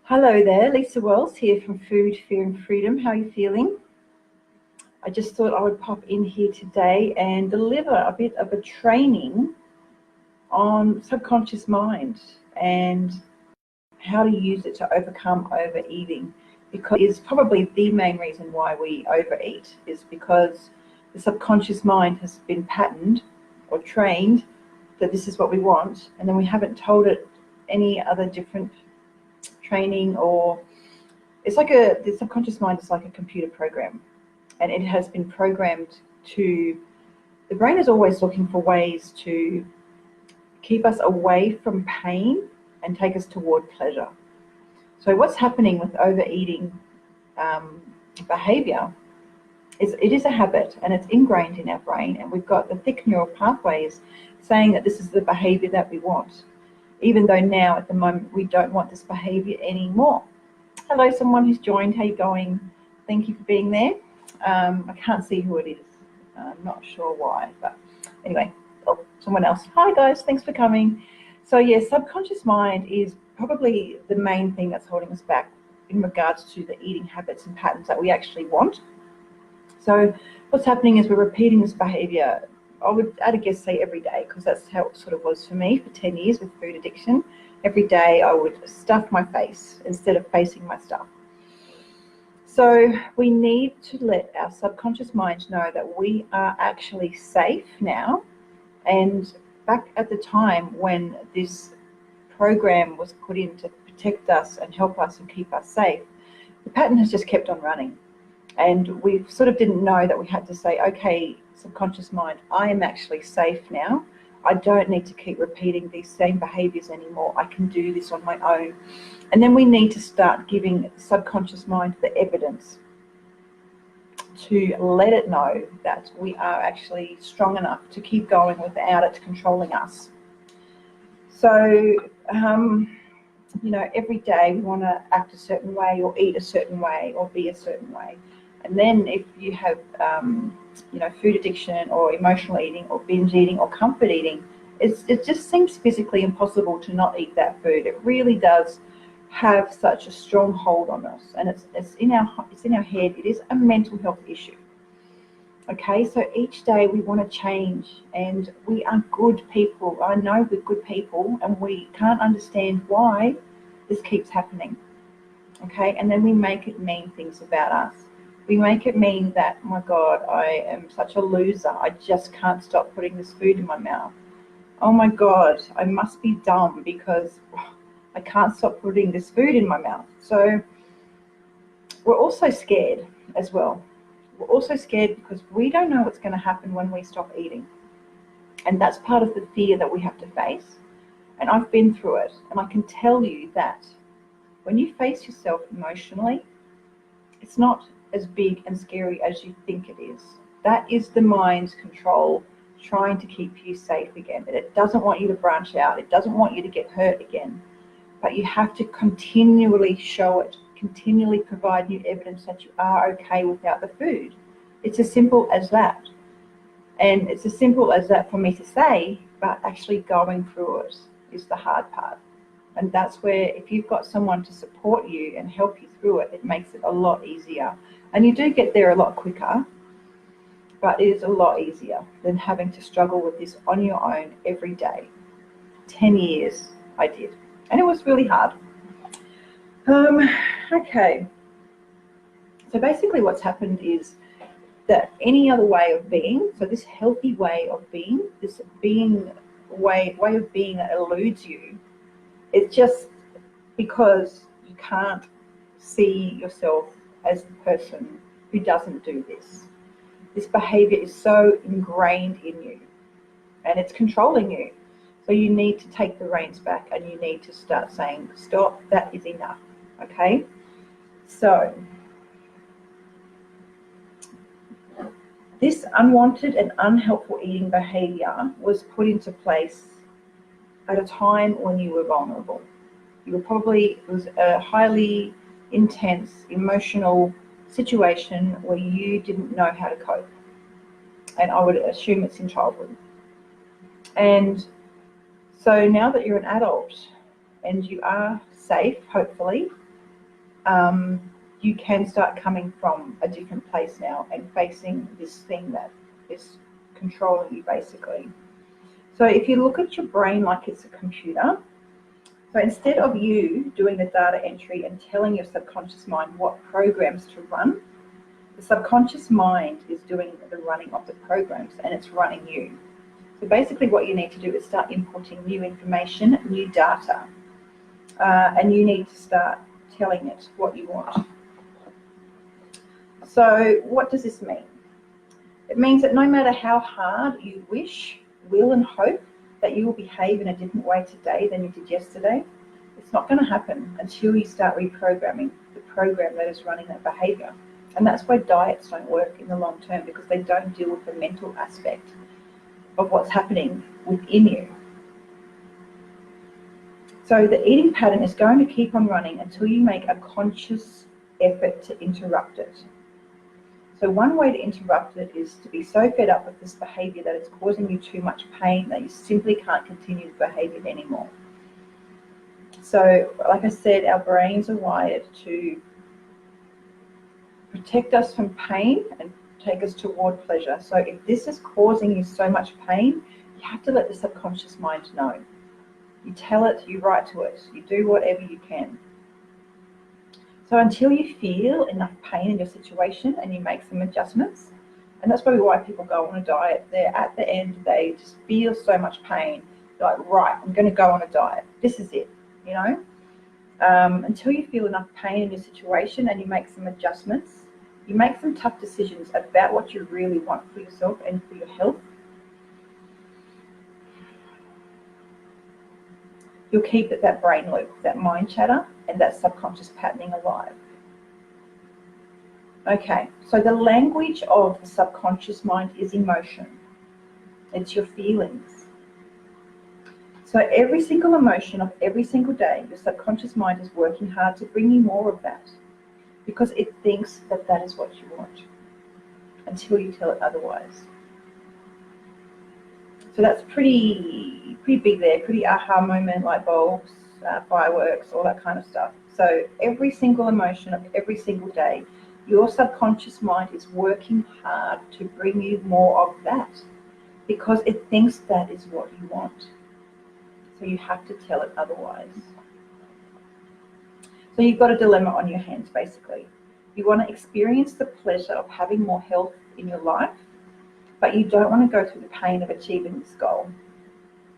Hello there, Lisa Wells here from Food, Fear and Freedom. How are you feeling? I just thought I would pop in here today and deliver a bit of a training on subconscious mind and how to use it to overcome overeating, because it's probably the main reason why we overeat is because the subconscious mind has been patterned or trained that this is what we want, and then we haven't told it any other different training. Or it's like the subconscious mind is like a computer program, and it has been programmed to, the brain is always looking for ways to keep us away from pain and take us toward pleasure. So what's happening with overeating behavior is it is a habit, and it's ingrained in our brain, and we've got the thick neural pathways saying that this is the behavior that we want, even though now at the moment we don't want this behavior anymore. Hello, someone who's joined. How you going? Thank you for being there. I can't see who it is. I'm not sure why, but anyway, someone else. Hi guys, thanks for coming. So yeah, subconscious mind is probably the main thing that's holding us back in regards to the eating habits and patterns that we actually want. So what's happening is we're repeating this behavior, I would add a guess say every day, because that's how it sort of was for me for 10 years with food addiction. Every day I would stuff my face instead of facing my stuff. So we need to let our subconscious mind know that we are actually safe now. And back at the time when this program was put in to protect us and help us and keep us safe, the pattern has just kept on running. And we sort of didn't know that we had to say, okay, subconscious mind, I am actually safe now. I don't need to keep repeating these same behaviors anymore. I can do this on my own. And then we need to start giving the subconscious mind the evidence to let it know that we are actually strong enough to keep going without it controlling us. So, every day we want to act a certain way or eat a certain way or be a certain way. And then if you have, food addiction or emotional eating or binge eating or comfort eating, it just seems physically impossible to not eat that food. It really does have such a strong hold on us, and it's in our head. It is a mental health issue. Okay, so each day we want to change, and we are good people. I know we're good people, and we can't understand why this keeps happening. Okay, and then we make it mean things about us. We make it mean that, oh my God, I am such a loser. I just can't stop putting this food in my mouth. Oh my God, I must be dumb because I can't stop putting this food in my mouth. So we're also scared as well. We're also scared because we don't know what's going to happen when we stop eating. And that's part of the fear that we have to face. And I've been through it. And I can tell you that when you face yourself emotionally, it's not as big and scary as you think it is. That is the mind's control trying to keep you safe again. It doesn't want you to branch out. It doesn't want you to get hurt again. But you have to continually show it, continually provide new evidence that you are okay without the food. It's as simple as that. And it's as simple as that for me to say, but actually going through it is the hard part. And that's where, if you've got someone to support you and help you through it, it makes it a lot easier. And you do get there a lot quicker, but it is a lot easier than having to struggle with this on your own every day. 10 years I did, and it was really hard. Okay, so basically what's happened is that any other way of being, so this healthy way of being, this way of being that eludes you, it's just because you can't see yourself as the person who doesn't do this. This behavior is so ingrained in you, and it's controlling you. So you need to take the reins back, and you need to start saying, stop, that is enough, okay? So this unwanted and unhelpful eating behavior was put into place at a time when you were vulnerable. It was a highly intense, emotional situation where you didn't know how to cope. And I would assume it's in childhood. And so now that you're an adult and you are safe, hopefully, you can start coming from a different place now and facing this thing that is controlling you, basically. So if you look at your brain like it's a computer, so instead of you doing the data entry and telling your subconscious mind what programs to run, the subconscious mind is doing the running of the programs, and it's running you. So basically what you need to do is start inputting new information, new data, and you need to start telling it what you want. So what does this mean? It means that no matter how hard you wish, will and hope that you will behave in a different way today than you did yesterday, it's not going to happen until you start reprogramming the program that is running that behavior. And that's why diets don't work in the long term, because they don't deal with the mental aspect of what's happening within you. So the eating pattern is going to keep on running until you make a conscious effort to interrupt it. So one way to interrupt it is to be so fed up with this behavior that it's causing you too much pain that you simply can't continue to behave it anymore. So like I said, our brains are wired to protect us from pain and take us toward pleasure. So if this is causing you so much pain, you have to let the subconscious mind know. You tell it, you write to it, you do whatever you can. So until you feel enough pain in your situation and you make some adjustments, and that's probably why people go on a diet. They're at the end, they just feel so much pain. They're like, right, I'm going to go on a diet. This is it, you know. Until you feel enough pain in your situation and you make some adjustments, you make some tough decisions about what you really want for yourself and for your health, you'll keep that brain loop, that mind chatter, and that subconscious patterning alive. Okay, so the language of the subconscious mind is emotion. It's your feelings. So every single emotion of every single day, your subconscious mind is working hard to bring you more of that, because it thinks that that is what you want, until you tell it otherwise. So that's pretty big there, pretty aha moment, light bulbs, fireworks, all that kind of stuff. So every single emotion of every single day, your subconscious mind is working hard to bring you more of that, because it thinks that is what you want. So you have to tell it otherwise. So you've got a dilemma on your hands, basically. You want to experience the pleasure of having more health in your life, but you don't want to go through the pain of achieving this goal.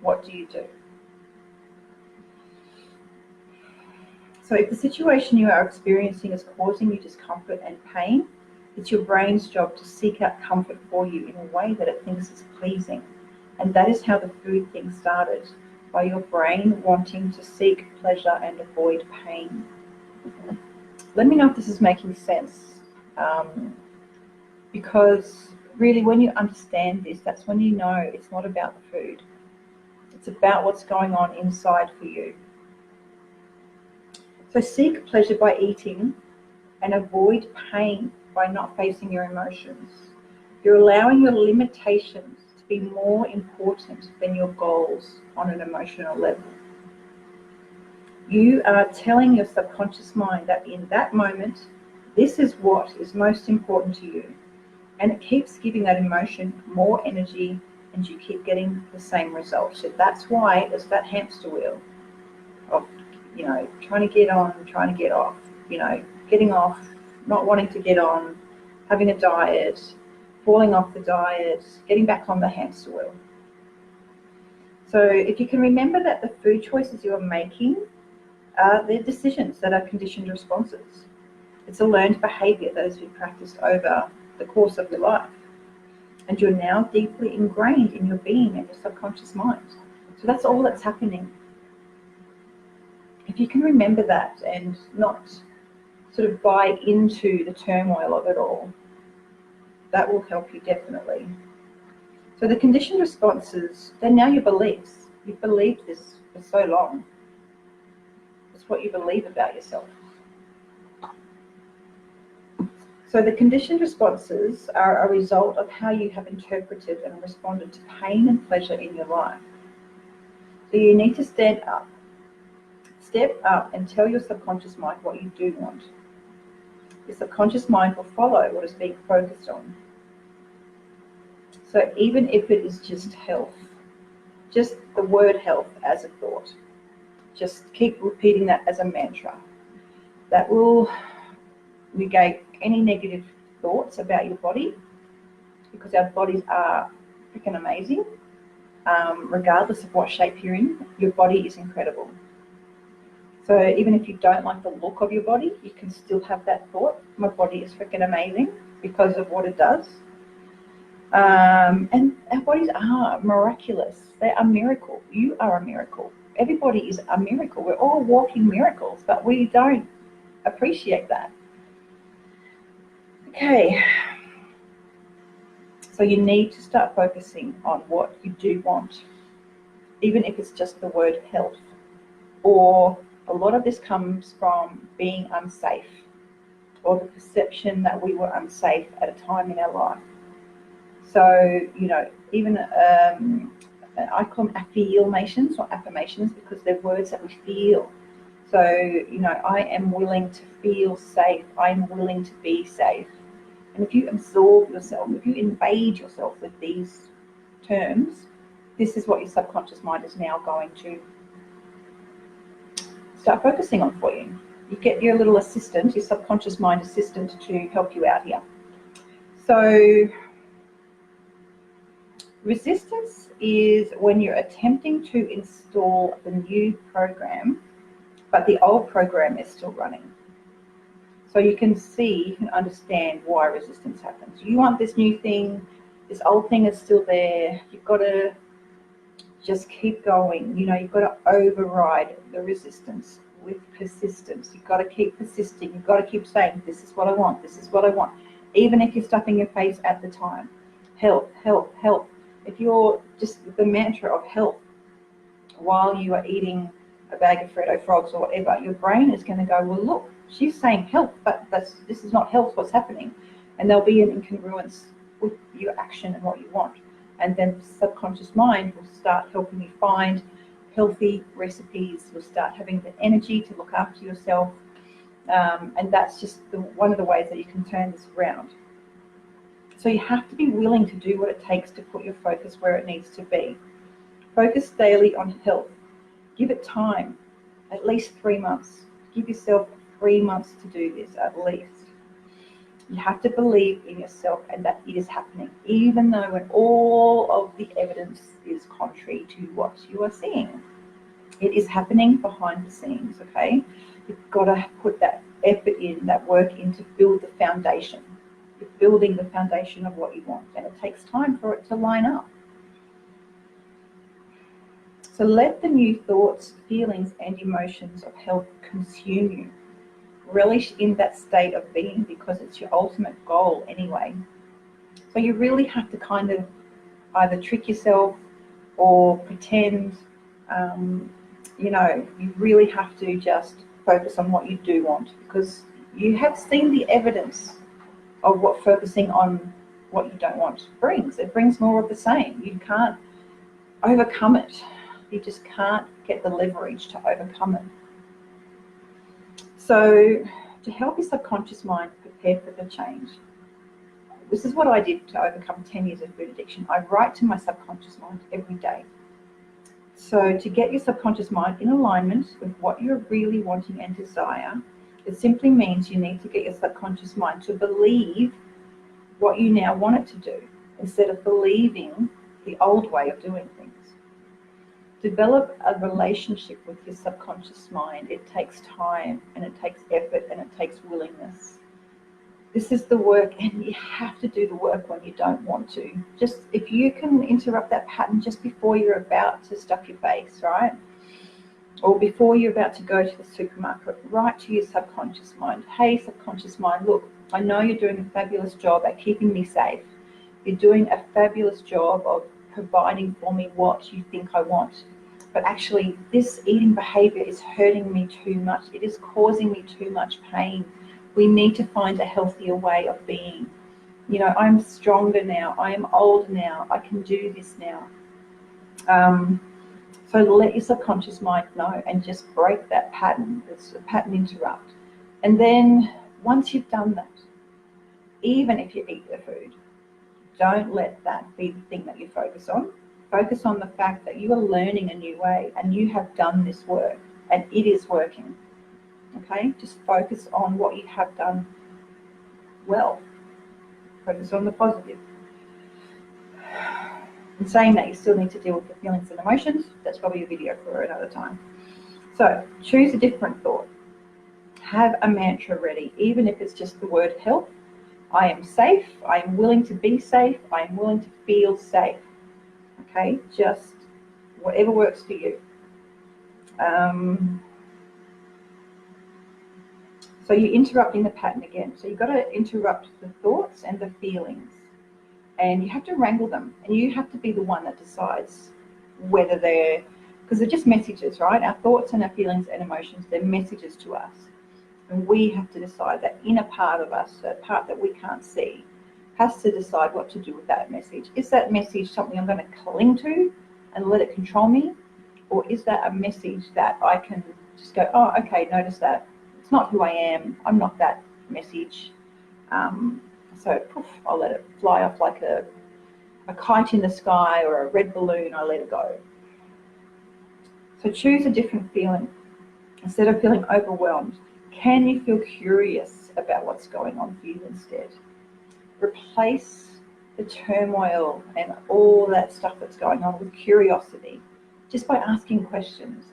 What do? So if the situation you are experiencing is causing you discomfort and pain, it's your brain's job to seek out comfort for you in a way that it thinks is pleasing. And that is how the food thing started, by your brain wanting to seek pleasure and avoid pain. Let me know if this is making sense, because really when you understand this, that's when you know it's not about the food. It's about what's going on inside for you. So seek pleasure by eating and avoid pain by not facing your emotions. You're allowing your limitations to be more important than your goals on an emotional level. You are telling your subconscious mind that in that moment, this is what is most important to you. And it keeps giving that emotion more energy, and you keep getting the same result. So that's why it's that hamster wheel of, trying to get on, trying to get off, getting off, not wanting to get on, having a diet, falling off the diet, getting back on the hamster wheel. So if you can remember that the food choices you are making are their decisions that are conditioned responses. It's a learned behavior that has been practiced over the course of your life. And you're now deeply ingrained in your being and your subconscious mind. So that's all that's happening. If you can remember that and not sort of buy into the turmoil of it all, that will help you definitely. So the conditioned responses, they're now your beliefs. You've believed this for so long. It's what you believe about yourself. So the conditioned responses are a result of how you have interpreted and responded to pain and pleasure in your life. So you need to stand step up and tell your subconscious mind what you do want. Your subconscious mind will follow what is being focused on. So even if it is just health, just the word health as a thought, just keep repeating that as a mantra. That will negate any negative thoughts about your body, because our bodies are freaking amazing. Regardless of what shape you're in, your body is incredible. So even if you don't like the look of your body, you can still have that thought, my body is freaking amazing because of what it does. And our bodies are miraculous. They are a miracle. You are a miracle. Everybody is a miracle. We're all walking miracles, but we don't appreciate that. Okay. So you need to start focusing on what you do want, even if it's just the word health. Or a lot of this comes from being unsafe, or the perception that we were unsafe at a time in our life. So, even I call them affirmations or affirmations, because they're words that we feel. So, I am willing to feel safe. I am willing to be safe. And if you absorb yourself, if you invade yourself with these terms, this is what your subconscious mind is now going to start focusing on for you. You get your little assistant, your subconscious mind assistant, to help you out here. So resistance is when you're attempting to install the new program, but the old program is still running. So you can understand why resistance happens. You want this new thing, this old thing is still there. You've got to just keep going. You've got to override the resistance with persistence. You've got to keep persisting. You've got to keep saying, this is what I want, this is what I want. Even if you're stuffing your face at the time. Health, health, health. If you're just the mantra of health while you are eating a bag of Freddo frogs or whatever, your brain is going to go, well, look, she's saying health, but this is not health, what's happening? And there'll be an incongruence with your action and what you want. And then the subconscious mind will start helping you find healthy recipes. You'll start having the energy to look after yourself. And that's just one of the ways that you can turn this around. So you have to be willing to do what it takes to put your focus where it needs to be. Focus daily on health. Give it time, at least 3 months. Give yourself 3 months to do this, at least. You have to believe in yourself and that it is happening, even though when all of the evidence is contrary to what you are seeing. It is happening behind the scenes, okay? You've got to put that effort in, that work in to build the foundation. You're building the foundation of what you want, and it takes time for it to line up. So let the new thoughts, feelings, and emotions of health consume you. Relish in that state of being, because it's your ultimate goal anyway. So you really have to kind of either trick yourself or pretend, you really have to just focus on what you do want, because you have seen the evidence of what focusing on what you don't want brings. It brings more of the same. You can't overcome it. You just can't get the leverage to overcome it. So to help your subconscious mind prepare for the change, this is what I did to overcome 10 years of food addiction. I write to my subconscious mind every day. So to get your subconscious mind in alignment with what you're really wanting and desire, it simply means you need to get your subconscious mind to believe what you now want it to do, instead of believing the old way of doing things. Develop a relationship with your subconscious mind. It takes time, and it takes effort, and it takes willingness. This is the work, and you have to do the work when you don't want to. Just if you can interrupt that pattern just before you're about to stuff your face, right? Or before you're about to go to the supermarket, write to your subconscious mind. Hey, subconscious mind, look, I know you're doing a fabulous job at keeping me safe. You're doing a fabulous job of providing for me what you think I want. But actually, this eating behavior is hurting me too much. It is causing me too much pain. We need to find a healthier way of being. I'm stronger now. I am older now. I can do this now. So let your subconscious mind know and just break that pattern. It's a pattern interrupt. And then once you've done that, even if you eat the food, don't let that be the thing that you focus on. Focus on the fact that you are learning a new way and you have done this work and it is working. Okay? Just focus on what you have done well. Focus on the positive. And saying that you still need to deal with the feelings and emotions, that's probably a video for another time. So choose a different thought. Have a mantra ready, even if it's just the word health. I am safe. I am willing to be safe. I am willing to feel safe. Okay, just whatever works for you. So you're interrupting the pattern again. So you've got to interrupt the thoughts and the feelings. And you have to wrangle them. And you have to be the one that decides whether they're, because they're just messages, right? Our thoughts and our feelings and emotions, they're messages to us. And we have to decide that inner part of us, that part that we can't see, has to decide what to do with that message. Is that message something I'm going to cling to and let it control me? Or is that a message that I can just go, oh, okay, notice that. It's not who I am. I'm not that message. So poof, I'll let it fly off like a kite in the sky or a red balloon. I let it go. So choose a different feeling. Instead of feeling overwhelmed, can you feel curious about what's going on for you instead? Replace the turmoil and all that stuff that's going on with curiosity, just by asking questions.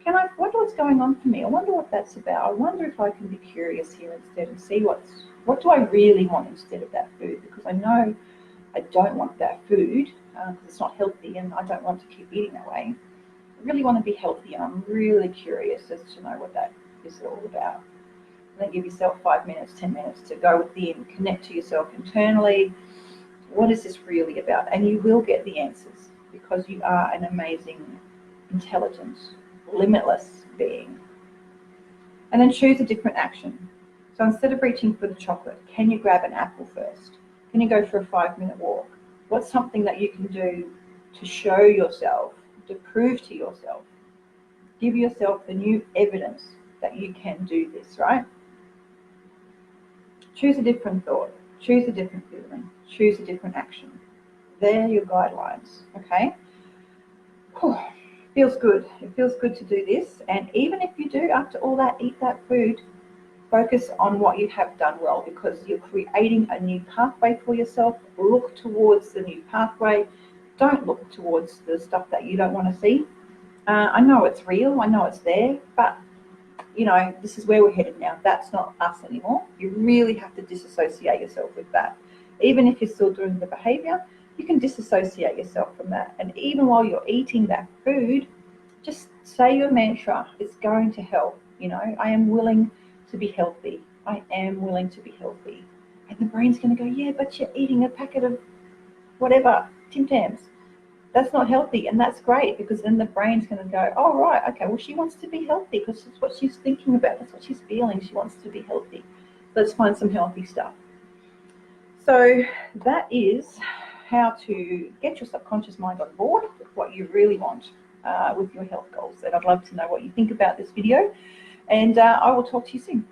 I wonder what's going on for me? I wonder what that's about. I wonder if I can be curious here instead and see what do I really want instead of that food? Because I know I don't want that food because it's not healthy and I don't want to keep eating that way. I really want to be healthy and I'm really curious as to know what that is all about. And then give yourself 5 minutes, 10 minutes to go within, connect to yourself internally. What is this really about? And you will get the answers because you are an amazing, intelligent, limitless being. And then choose a different action. So instead of reaching for the chocolate, can you grab an apple first? Can you go for a 5-minute walk? What's something that you can do to show yourself, to prove to yourself? Give yourself the new evidence that you can do this, right? Choose a different thought. Choose a different feeling. Choose a different action. They're your guidelines, okay? Whew. Feels good. It feels good to do this. And even if you do, after all that, eat that food, focus on what you have done well because you're creating a new pathway for yourself. Look towards the new pathway. Don't look towards the stuff that you don't want to see. I know it's real. I know it's there. But, you know, this is where we're headed now. That's not us anymore. You really have to disassociate yourself with that. Even if you're still doing the behavior, you can disassociate yourself from that. And even while you're eating that food, just say your mantra. It's going to help. You know, I am willing to be healthy. I am willing to be healthy. And the brain's going to go, yeah, but you're eating a packet of whatever, Tim Tams. That's not healthy. And that's great because then the brain's going to go, oh, right, okay, well, she wants to be healthy because that's what she's thinking about. That's what she's feeling. She wants to be healthy. Let's find some healthy stuff. So that is how to get your subconscious mind on board with what you really want with your health goals. And I'd love to know what you think about this video. And I will talk to you soon.